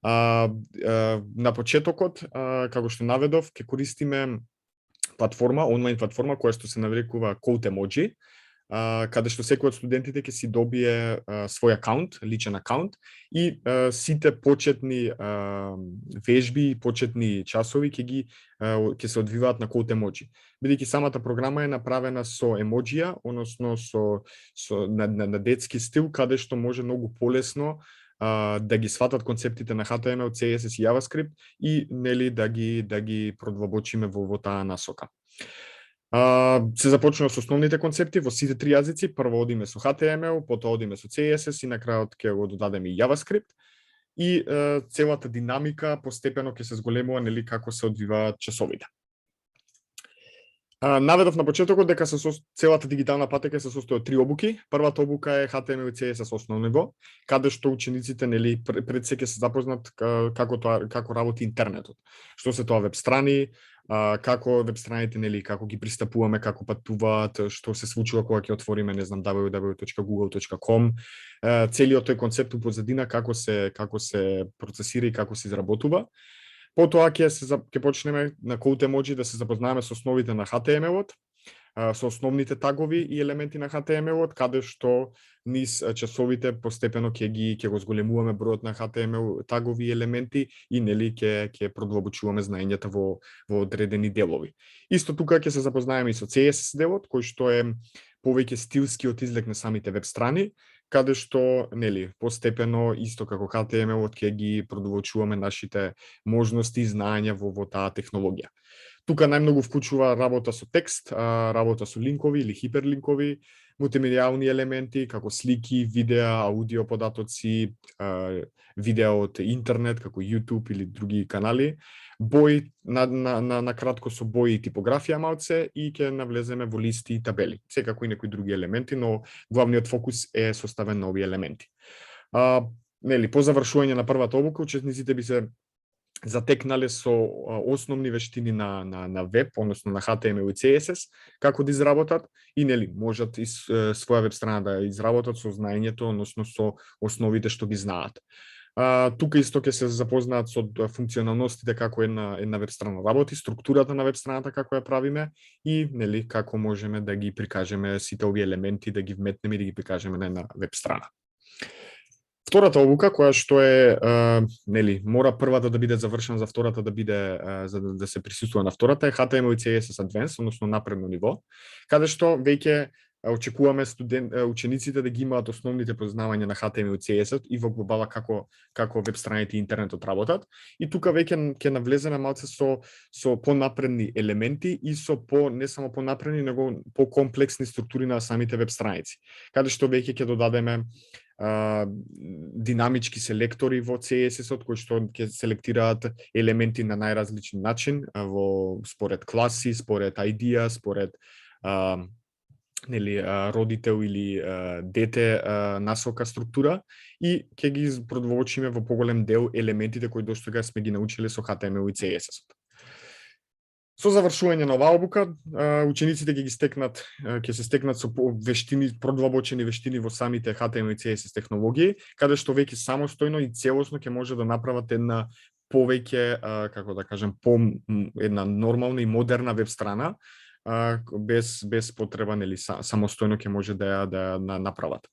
На почетокот, како што наведов, ќе користиме онлайн платформа која што се нарекува CodeEmoji, каде што секој од студентите ќе си добие свој акаунт, личен акаунт, и сите почетни вежби и почетни часови ќе се одвиваат на CodeEmoji. Бидејќи самата програма е направена со емоџија, односно на детски стил, каде што може многу полесно да ги сватат концептите на HTML, CSS и JavaScript и нели да ги продлабочиме во таа насока. Се започнува со основните концепти во сите три јазици. Прво одиме со HTML, потоа одиме со CSS и на крајот ќе го додадеме и JavaScript. И целата динамика постепено ќе се зголемува нели како се одвиваат часовите. Наведов на почетокот дека целата дигитална патека се состои од 3 обуки. Првата обука е HTML и CSS основно ниво, каде што учениците нели пред се ќе се запознат како работи интернетот. Што се тоа веб страни, како веб страните нели како ги пристапуваме, како патуваат, што се случува кога ќе отвориме не знам www.google.com, целиот тој концепт у позадина како се процесира и како се изработува. Потоа ќе почнеме на CodeEmoji да се запознаваме со основите на HTML-от, со основните тагови и елементи на HTML-от, каде што низ часовите постепено ќе го зголемуваме бројот на HTML тагови и елементи и нели ќе продлабочуваме знаењата во одредени делови. Исто тука ќе се запознаеме и со CSS делот, кој што е повеќе стилскиот излег на самите веб страни, каде што нели постепено исто како HTML-от ќе ги продолжуваме нашите можности и знаења во таа технологија. Тука најмногу вклучува работа со текст, работа со линкови или хиперлинкови, мултимедијални елементи како слики, видеа, аудио податоци, видео од интернет како YouTube или други канали, бои на кратко со бои и типографија малце и ќе навлеземе во листи и табели. Секако и некои други елементи, но главниот фокус е составен на овие елементи. Нели, по завршување на првата обука, учесниците би се затекнале со основни вештини на веб, односно на HTML и CSS, како да изработат и нели можат и своја веб страна да изработат со знаењето, односно со основите што ги знаат. Тука исто ќе се запознаат со функционалностите како една веб страна работи, структурата на веб страната како ја правиме и нели како можеме да ги прикажеме сите овие елементи, да ги вметнеме и да ги прикажеме на една веб страна. Втората обука, која што е, нели, мора првата да биде завршена за втората да биде, за да се присуствува на втората, е HTML и CSS Advanced, односно напредно ниво, каде што веќе очекуваме учениците да ги имаат основните познавања на HTML и CSS и во глобала како веб страните и интернетот работат. И тука веќе ќе навлеземе малце со понапредни елементи и со не само понапредни, него покомплексни структури на самите веб страници, каде што веќе ќе додадеме динамички селектори во CSS-от кои што ќе селектираат елементи на најразличен начин според класи, според идеја, според нели родител или дете насока структура и ќе ги продвоочиме во поголем дел елементите кои доштога сме ги научиле со HTML и CSS-от. Со завршување на оваа обука, учениците ќе се стекнат со вештини, продлабочени вештини во самите HTML и CSS технологии, каде што веќе самостојно и целосно ќе може да направат една повеќе, како да кажем, една нормална и модерна веб страна, без потреба, нели, самостојно ќе може да ја направат.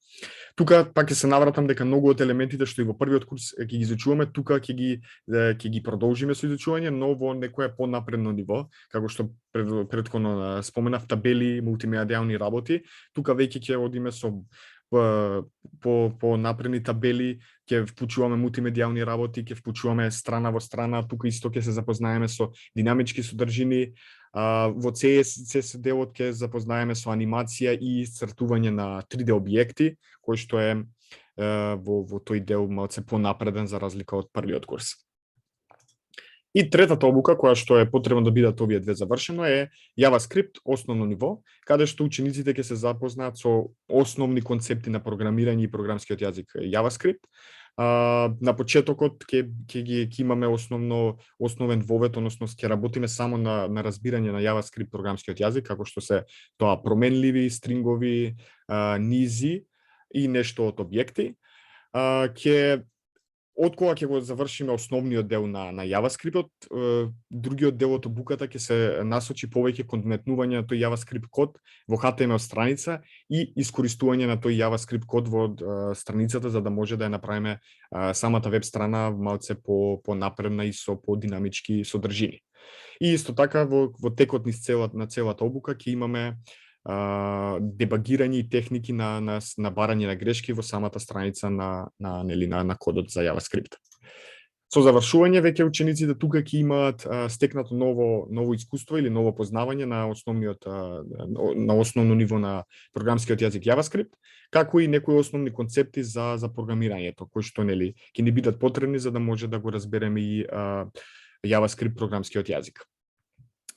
Тука пак ќе се навратам дека многу од елементите што и во првиот курс ќе ги изучуваме, тука ќе ги продолжиме со изучување, но во некое понапредно ниво, како што претходно споменав, табели, мултимедијални работи. Тука веќе ќе одиме со по напредни табели, ќе вклучуваме мултимедијални работи, ќе вклучуваме страна во страна, тука исто ќе се запознаеме со динамички содржини. Во CSS делот ќе запознаеме со анимација и цртување на 3D објекти, кој што е во тој дел малце понапреден за разлика од првиот курс. И третата обука, која што е потребно да бидат овие две завршено, е JavaScript основно ниво, каде што учениците ќе се запознаат со основни концепти на програмирање и програмскиот јазик JavaScript. На почетокот ќе имаме основен вовед, односно ќе работиме само на разбирање на JavaScript програмскиот јазик, како што се тоа променливи, стрингови, низи и нешто од објекти. Од кога ќе го завршиме основниот дел на JavaScript-от, другиот дел од обуката ќе се насочи повеќе кон вметнување на тој JavaScript код во HTML страница и искористување на тој JavaScript код во страницата за да може да ја направиме самата веб страна малце по-напредна и со по-динамички содржини. И исто така во текот на целата обука ќе имаме дебагирање и техники на барање на грешки во самата страница на кодот за JavaScript. Со завршување веќе учениците тука ќе имаат стекнато ново искуство или ново познавање на основно ниво на програмскиот јазик JavaScript, како и некои основни концепти за програмирањето, кои што нели ќе ни бидат потребни за да може да го разбереме и JavaScript програмскиот јазик.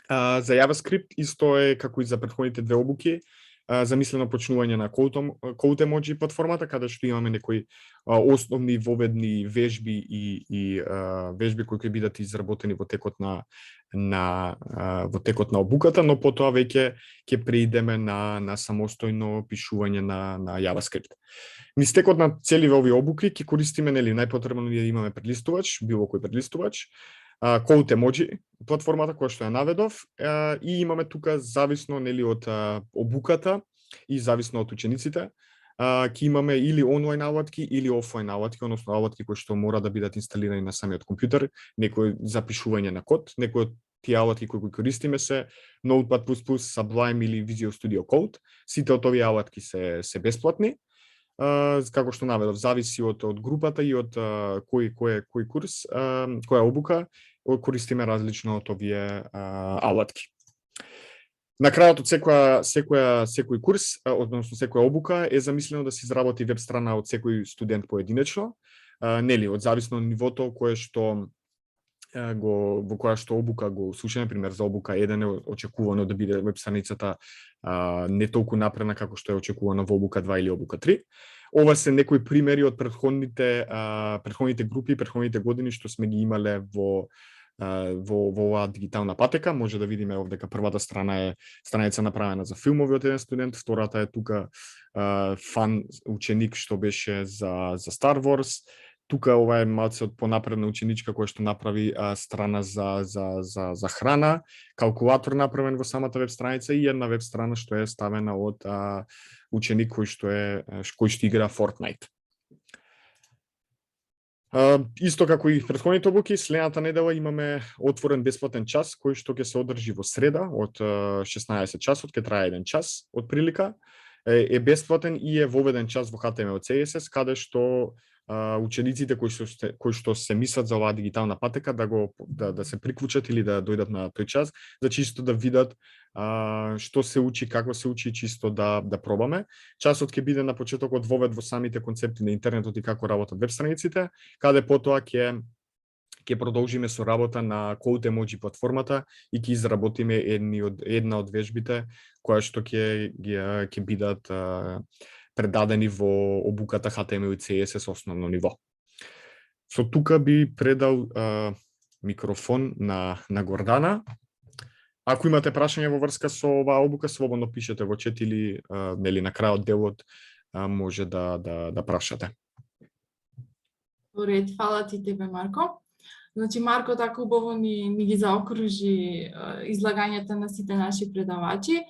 За JavaScript исто е како и за претходните две обуки, замислено почнување на Code Emoji платформата, каде што имаме некои основни воведни вежби и вежби кои ќе бидат изработени во текот на обуката, но потоа веќе ќе преидеме на самостојно пишување на JavaScript. Низ текот на целиве овие обуки ќе користиме, нели, најпотребно да имаме прелистувач, било кој прелистувач, Code Emoji платформата која што ја наведов, и имаме тука зависно, нели, од обуката и зависно од учениците, ќе имаме или онлайн алатки или офлайн алатки, односно алатки кои што мора да бидат инсталирани на самиот компјутер, некој за пишување на код, некои од тие алатки кои користиме се Notepad++, Sublime или Visual Studio Code. Сите од овие алатки се бесплатни. Како што наведов, зависи од групата и од кој курс, која обука, користиме различно од овие алатки. На крајот од секој курс, односно секоја обука е замислено да се изработи веб страна од секој студент поединечно, нели, од зависно од нивото во која што обука го слушаме. Пример, за обука 1 е очекувано да биде веб страницата не толку напредна како што е очекувано во обука 2 или обука 3. Ова се некои примери од претходните групи, претходните години што сме ги имале во оваа дигитална патека. Може да видиме овде дека првата страна е страница направена за филмови од еден студент, втората е тука фан ученик што беше за Star Wars. Тука ова е малце од понапредна ученичка која што направи страна за храна, калкулатор направен во самата веб страница и една веб страна што е ставена од ученик кој што игра Fortnite. Исто како и претходните обуки, следната недела имаме отворен бесплатен час кој што ќе се одржи во среда од 16 часот, ќе трае 1 час од прилика. Е бесплатен и е воведен час во HTML CSS, каде што учениците кои што се мислат за оваа дигитална патека да се приклучат или да дојдат на тој час, за чисто да видат што се учи, како се учи, чисто да пробаме. Часот ќе биде на почетокот вовед во самите концепти на интернетот и како работат веб страниците, каде потоа ќе ќе продолжиме со работа на Code Emoji платформата и ќе изработиме една од вежбите која што ќе бидат предадени во обуката HTML и CSS основно ниво. Со тука би предал микрофон на Гордана. Ако имате прашања во врска со оваа обука, слободно пишете во чат или нели на крајот делот може да прашате. Поред, фала ти тебе, Марко. Значи, Марко така убаво ни ги заокружи излагањата на сите наши предавачи.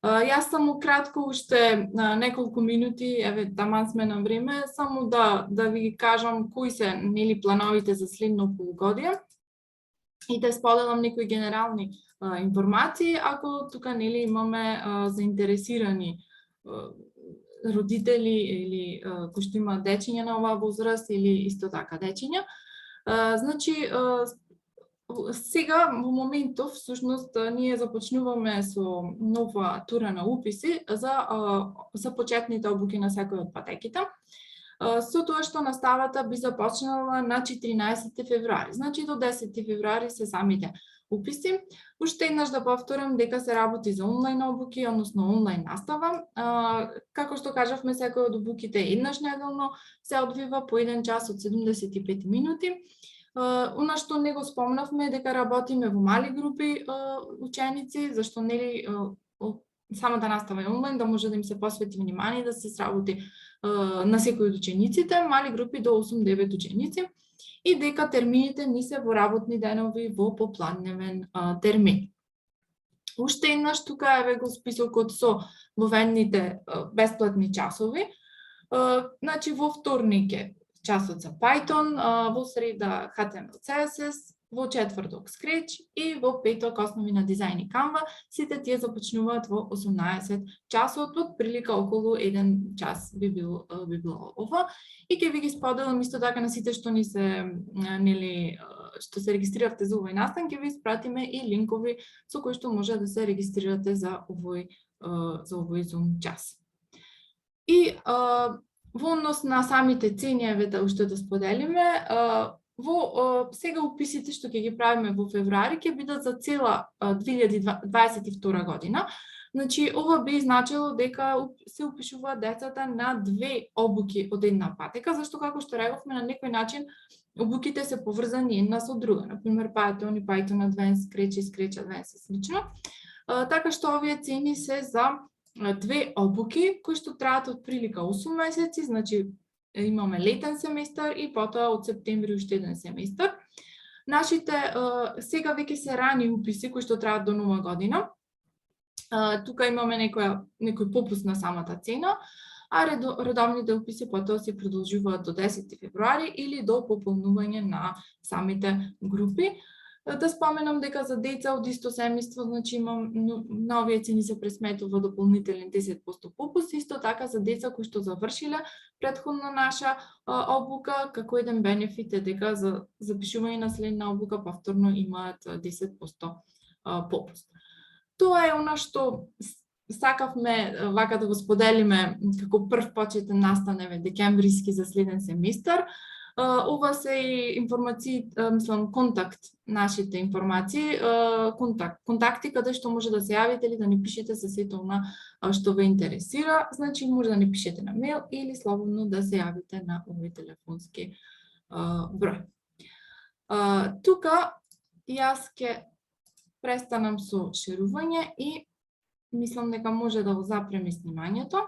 Јас само кратко, уште неколку минути, еве, таман сме на време, само да ви кажам кои се нели плановите за следно полугодие и да споделам некои генерални информации, ако тука нели имаме заинтересирани родители или кои што имаат дечиња на оваа возраст или исто така дечиња. Значи, сега во моментов всушност ние започнуваме со нова тура на уписи за почетните обуки на секој од патеките. Со тоа што наставата би започнала на 14 февруари. Значи до 10 февруари се самите уписи. Уште еднаш да повторам дека се работи за онлайн обуки, односно онлайн настава. Како што кажавме, секој од обуките еднаш неделно се одвива по 1 час од 75 минути. Она што не го спомнавме дека работиме во мали групи ученици, зашто нели самата настава е онлайн, да може да им се посвети внимание, да се сработи на секој од учениците, мали групи до 8-9 ученици, и дека термините ни се во работни денови во попладневен термин. Уште еднаш тука еве го списокот со воведните бесплатни часови. Значи во вторник е часот за Python, во среда HTML, CSS, во четврток Scratch и во петок основи на дизајн и Canva. Сите тие започнуваат во 18 часот, од прилика околу 1 час би било ова. И ќе ви ги споделам исто така на сите што ни се нели што се регистриравте за овој настан, ќе ви испратиме и линкови со кои што може да се регистрирате за овој Zoom час. И во однос на самите цени, еве уште да споделиме, во сега уписите што ќе ги правиме во февруари ќе бидат за цела 2022 година. Значи, ова би значило дека се упишуваат децата на 2 обуки од една патека, зашто како што рековме на некој начин обуките се поврзани една со друга. Например, Python и Python Advanced, Scratch и Scratch Advanced и слично. Така што овие цени се за 2 обуки кои што траат од прилика 8 месеци, значи имаме летен семестар и потоа од септември уште еден семестар. Нашите сега веќе се рани уписи кои што траат до нова година. Тука имаме некој попуст на самата цена, а редовните уписи потоа се продолжуваат до 10 февруари или до пополнување на самите групи. Да споменам дека за деца од исто семејство, значи имам на овие цени се пресметува дополнителен 10% попуст, исто така за деца кои што завршиле претходна наша обука, како еден бенефит е дека за запишување на следна обука повторно имаат 10% попуст. Тоа е она што сакавме вака да го споделиме како прв почетен настан декемвриски за следен семестар. Ова се и информации, контакт, нашите информации, контакти каде што може да се јавите или да ни пишете за сето она што ве интересира. Значи може да ни пишете на мејл или слободно да се јавите на овој телефонски број. Тука јас ќе престанам со шерување и мислам дека може да го запреме снимањето.